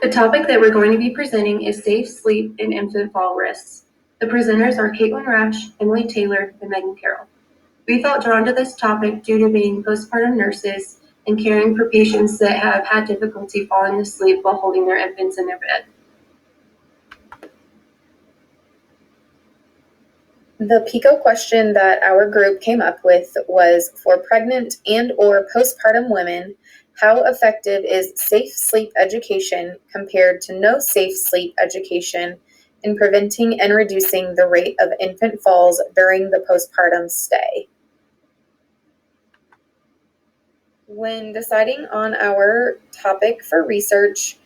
The topic that we're going to be presenting is safe sleep and infant fall risks. The presenters are Caitlin Rash, Emily Taylor, and Megan Carroll. We felt drawn to this topic due to being postpartum nurses and caring for patients that have had difficulty falling asleep while holding their infants in their bed. The PICO question that our group came up with was, for pregnant and or postpartum women, how effective is safe sleep education compared to no safe sleep education in preventing and reducing the rate of infant falls during the postpartum stay? When deciding on our topic for research,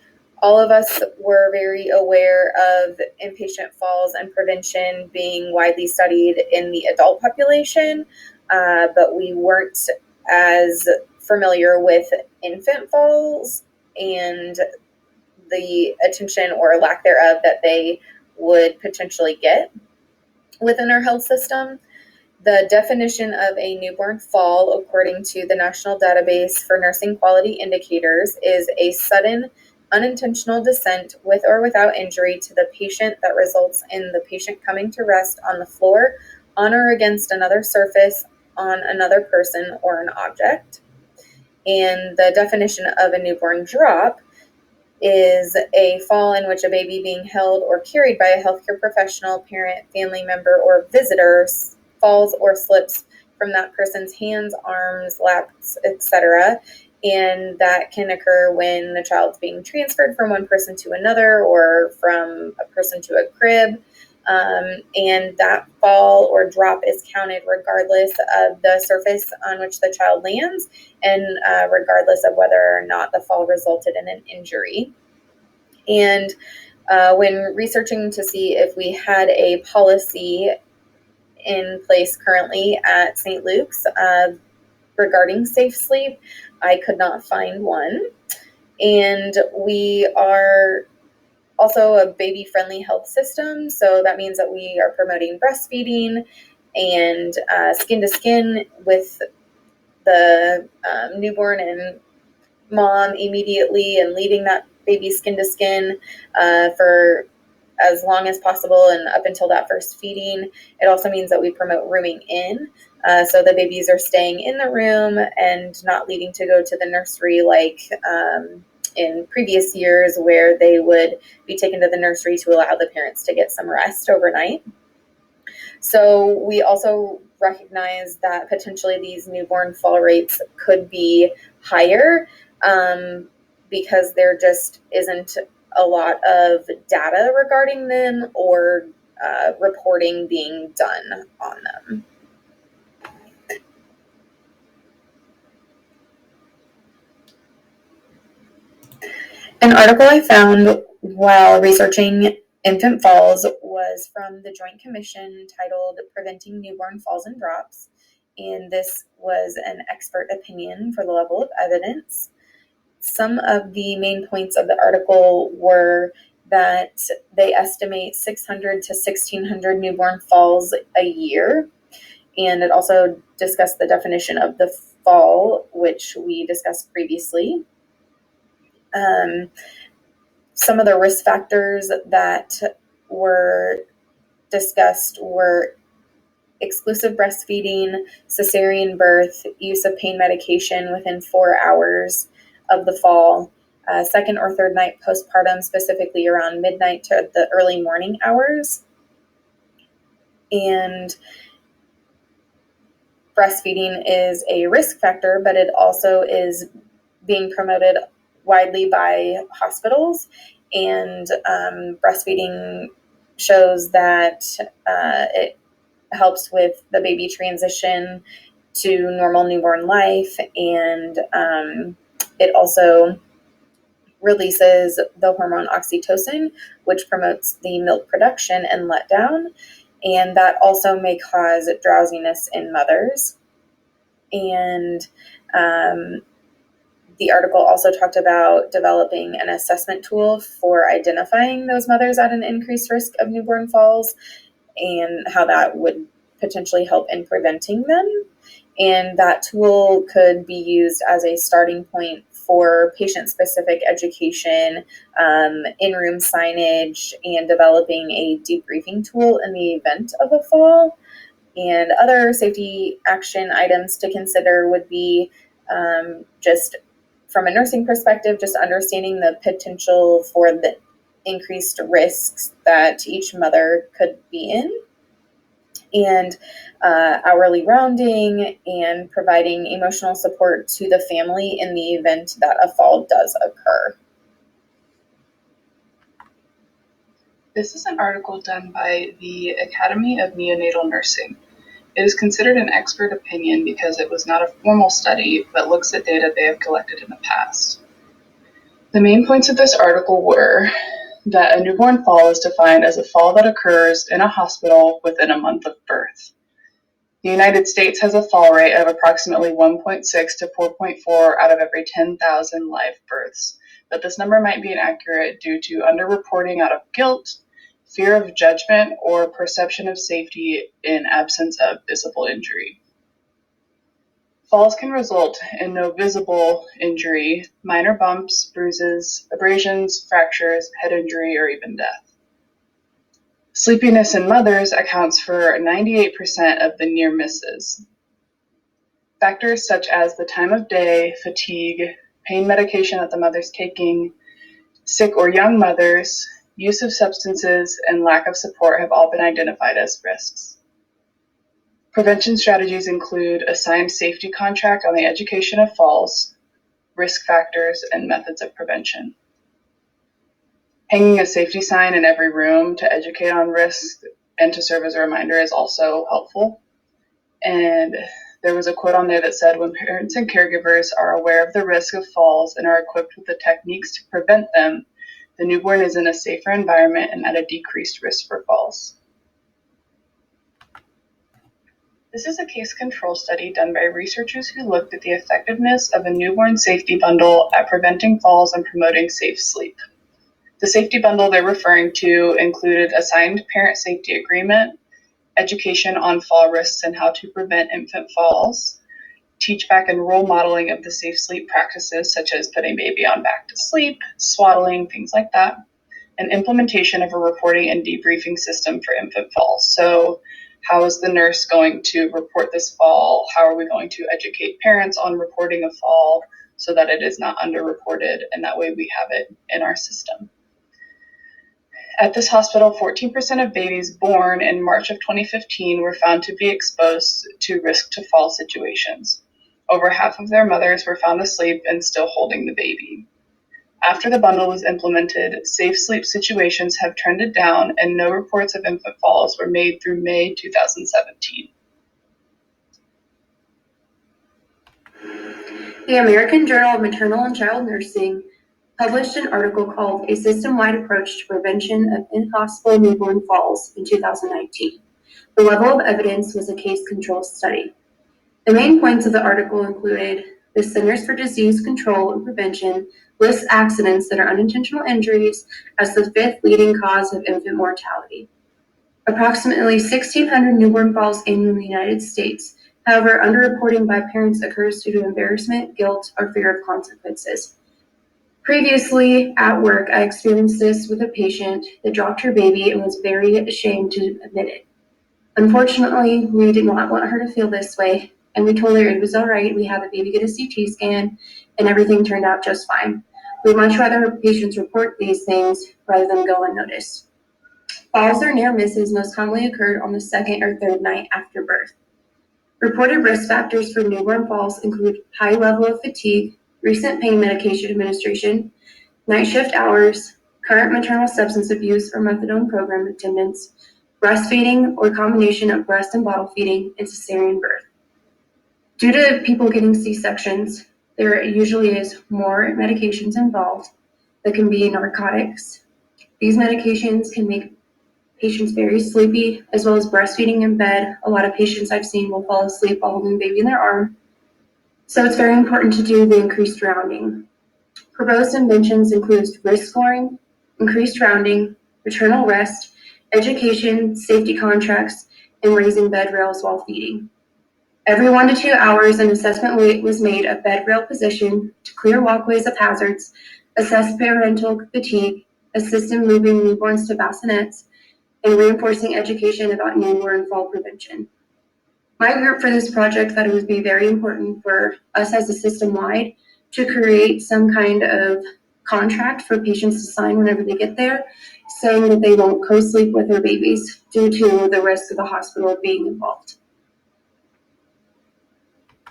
all of us were very aware of inpatient falls and prevention being widely studied in the adult population, but we weren't as familiar with infant falls and the attention or lack thereof that they would potentially get within our health system. The definition of a newborn fall, according to the National Database for Nursing Quality Indicators, is a sudden, unintentional descent with or without injury to the patient that results in the patient coming to rest on the floor, on or against another surface, on another person or an object. And the definition of a newborn drop is a fall in which a baby being held or carried by a healthcare professional, parent, family member, or visitor falls or slips from that person's hands, arms, laps, etc. And that can occur when the child's being transferred from one person to another or from a person to a crib. And that fall or drop is counted regardless of the surface on which the child lands and regardless of whether or not the fall resulted in an injury. And when researching to see if we had a policy in place currently at St. Luke's regarding safe sleep, I could not find one. And we are also a baby-friendly health system, so that means that we are promoting breastfeeding and skin-to-skin with the newborn and mom immediately, and leaving that baby skin-to-skin for as long as possible and up until that first feeding. It also means that we promote rooming in, so the babies are staying in the room and not needing to go to the nursery like in previous years where they would be taken to the nursery to allow the parents to get some rest overnight. So we also recognize that potentially these newborn fall rates could be higher because there just isn't a lot of data regarding them or reporting being done on them. An article I found while researching infant falls was from the Joint Commission titled Preventing Newborn Falls and Drops, and this was an expert opinion for the level of evidence. Some of the main points of the article were that they estimate 600 to 1,600 newborn falls a year, and it also discussed the definition of the fall, which we discussed previously. Some of the risk factors that were discussed were exclusive breastfeeding, cesarean birth, use of pain medication within 4 hours of the fall, second or third night postpartum, specifically around midnight to the early morning hours, and breastfeeding is a risk factor, but it also is being promoted widely by hospitals, and breastfeeding shows that it helps with the baby transition to normal newborn life, and it also releases the hormone oxytocin, which promotes the milk production and letdown, and that also may cause drowsiness in mothers. And the article also talked about developing an assessment tool for identifying those mothers at an increased risk of newborn falls and how that would potentially help in preventing them. And that tool could be used as a starting point for patient-specific education, in-room signage, and developing a debriefing tool in the event of a fall. And other safety action items to consider would be just from a nursing perspective, just understanding the potential for the increased risks that each mother could be in, and hourly rounding and providing emotional support to the family in the event that a fall does occur. This is an article done by the Academy of Neonatal Nursing. It is considered an expert opinion because it was not a formal study, but looks at data they have collected in the past. The main points of this article were that a newborn fall is defined as a fall that occurs in a hospital within a month of birth. The United States has a fall rate of approximately 1.6 to 4.4 out of every 10,000 live births, but this number might be inaccurate due to underreporting out of guilt, fear of judgment, or perception of safety in absence of visible injury. Falls can result in no visible injury, minor bumps, bruises, abrasions, fractures, head injury, or even death. Sleepiness in mothers accounts for 98% of the near misses. Factors such as the time of day, fatigue, pain medication that the mother's taking, sick or young mothers, use of substances, and lack of support have all been identified as risks. Prevention strategies include a signed safety contract on the education of falls, risk factors, and methods of prevention. Hanging a safety sign in every room to educate on risk and to serve as a reminder is also helpful. And there was a quote on there that said, when parents and caregivers are aware of the risk of falls and are equipped with the techniques to prevent them, the newborn is in a safer environment and at a decreased risk for falls. This is a case control study done by researchers who looked at the effectiveness of a newborn safety bundle at preventing falls and promoting safe sleep. The safety bundle they're referring to included a signed parent safety agreement, education on fall risks and how to prevent infant falls, teach back and role modeling of the safe sleep practices such as putting baby on back to sleep, swaddling, things like that, and implementation of a reporting and debriefing system for infant falls. So how is the nurse going to report this fall? How are we going to educate parents on reporting a fall so that it is not underreported, and that way we have it in our system? At this hospital, 14% of babies born in March of 2015 were found to be exposed to risk to fall situations. Over half of their mothers were found asleep and still holding the baby. After the bundle was implemented, safe sleep situations have trended down and no reports of infant falls were made through May 2017. The American Journal of Maternal and Child Nursing published an article called A System-Wide Approach to Prevention of Impossible Newborn Falls in 2019. The level of evidence was a case control study. The main points of the article included the Centers for Disease Control and Prevention lists accidents that are unintentional injuries as the fifth leading cause of infant mortality. Approximately 1,600 newborn falls annually in the United States. However, underreporting by parents occurs due to embarrassment, guilt, or fear of consequences. Previously, at work, I experienced this with a patient that dropped her baby and was very ashamed to admit it. Unfortunately, we did not want her to feel this way, and we told her it was all right. We had the baby get a CT scan, and everything turned out just fine. We'd much rather patients report these things rather than go unnoticed. Falls or near misses most commonly occurred on the second or third night after birth. Reported risk factors for newborn falls include high level of fatigue, recent pain medication administration, night shift hours, current maternal substance abuse or methadone program attendance, breastfeeding or combination of breast and bottle feeding, and cesarean birth. Due to people getting C-sections, there usually is more medications involved that can be narcotics. These medications can make patients very sleepy, as well as breastfeeding in bed. A lot of patients I've seen will fall asleep while holding the baby in their arm. So it's very important to do the increased rounding. Proposed interventions include risk scoring, increased rounding, maternal rest, education, safety contracts, and raising bed rails while feeding. Every 1 to 2 hours, an assessment was made of bed rail position to clear walkways of hazards, assess parental fatigue, assist in moving newborns to bassinets, and reinforcing education about newborn fall prevention. My group for this project thought it would be very important for us as a system-wide to create some kind of contract for patients to sign whenever they get there, saying that they won't co-sleep with their babies due to the risk of the hospital being involved.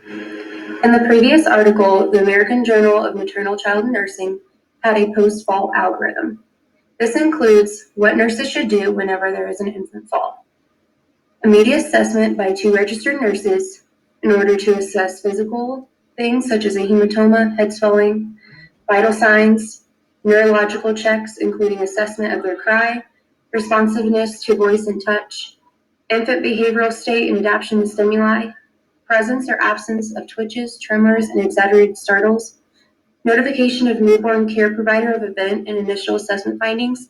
In the previous article, the American Journal of Maternal Child Nursing had a post-fall algorithm. This includes what nurses should do whenever there is an infant fall. Immediate assessment by 2 registered nurses in order to assess physical things such as a hematoma, head swelling, vital signs, neurological checks including assessment of their cry, responsiveness to voice and touch, infant behavioral state and adaptation to stimuli, presence or absence of twitches, tremors, and exaggerated startles, notification of newborn care provider of event and initial assessment findings,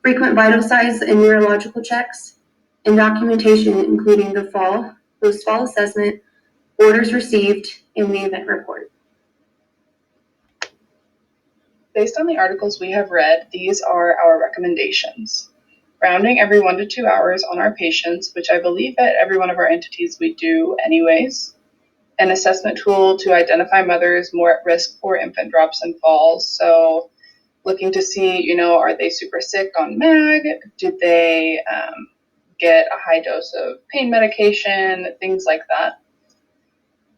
frequent vital signs and neurological checks, and documentation including the fall, post-fall assessment, orders received, and the event report. Based on the articles we have read, these are our recommendations. Rounding every 1 to 2 hours on our patients, which I believe at every one of our entities we do anyways. An assessment tool to identify mothers more at risk for infant drops and falls. So looking to see, are they super sick on MAG? Did they get a high dose of pain medication? Things like that.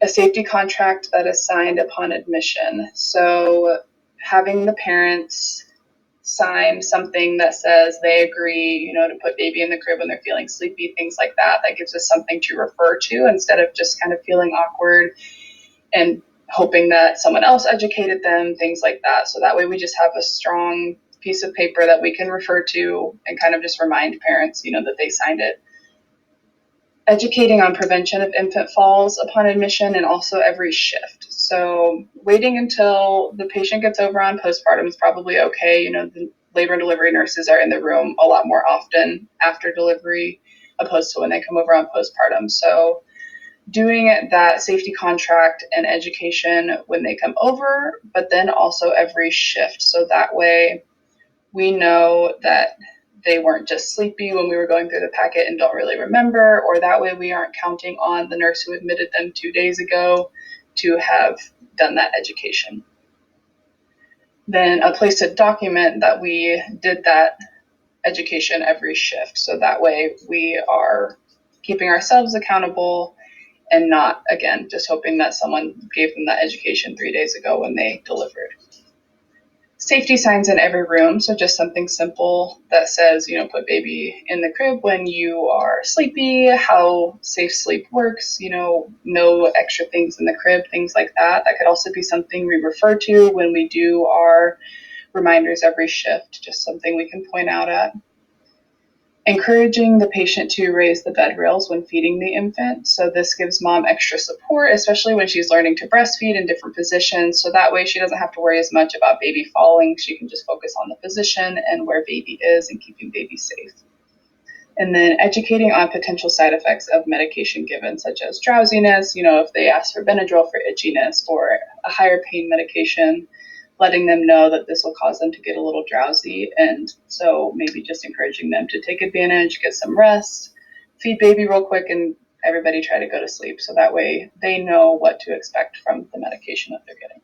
A safety contract that is signed upon admission. So having the parents sign something that says they agree, to put baby in the crib when they're feeling sleepy, things like that. That gives us something to refer to instead of just kind of feeling awkward and hoping that someone else educated them, things like that. So that way we just have a strong piece of paper that we can refer to and kind of just remind parents, that they signed it. Educating on prevention of infant falls upon admission and also every shift. So waiting until the patient gets over on postpartum is probably okay. The labor and delivery nurses are in the room a lot more often after delivery opposed to when they come over on postpartum. So doing that safety contract and education when they come over, but then also every shift. So that way we know that they weren't just sleepy when we were going through the packet and don't really remember, or that way we aren't counting on the nurse who admitted them 2 days ago to have done that education. Then a place to document that we did that education every shift. So that way we are keeping ourselves accountable and not, again, just hoping that someone gave them that education 3 days ago when they delivered. Safety signs in every room, so just something simple that says, put baby in the crib when you are sleepy, how safe sleep works, no extra things in the crib, things like that. That could also be something we refer to when we do our reminders every shift, just something we can point out at. Encouraging the patient to raise the bed rails when feeding the infant. So this gives mom extra support, especially when she's learning to breastfeed in different positions. So that way she doesn't have to worry as much about baby falling. She can just focus on the position and where baby is and keeping baby safe. And then educating on potential side effects of medication given, such as drowsiness, if they ask for Benadryl for itchiness or a higher pain medication, letting them know that this will cause them to get a little drowsy. And so maybe just encouraging them to take advantage, get some rest, feed baby real quick, and everybody try to go to sleep. So that way they know what to expect from the medication that they're getting.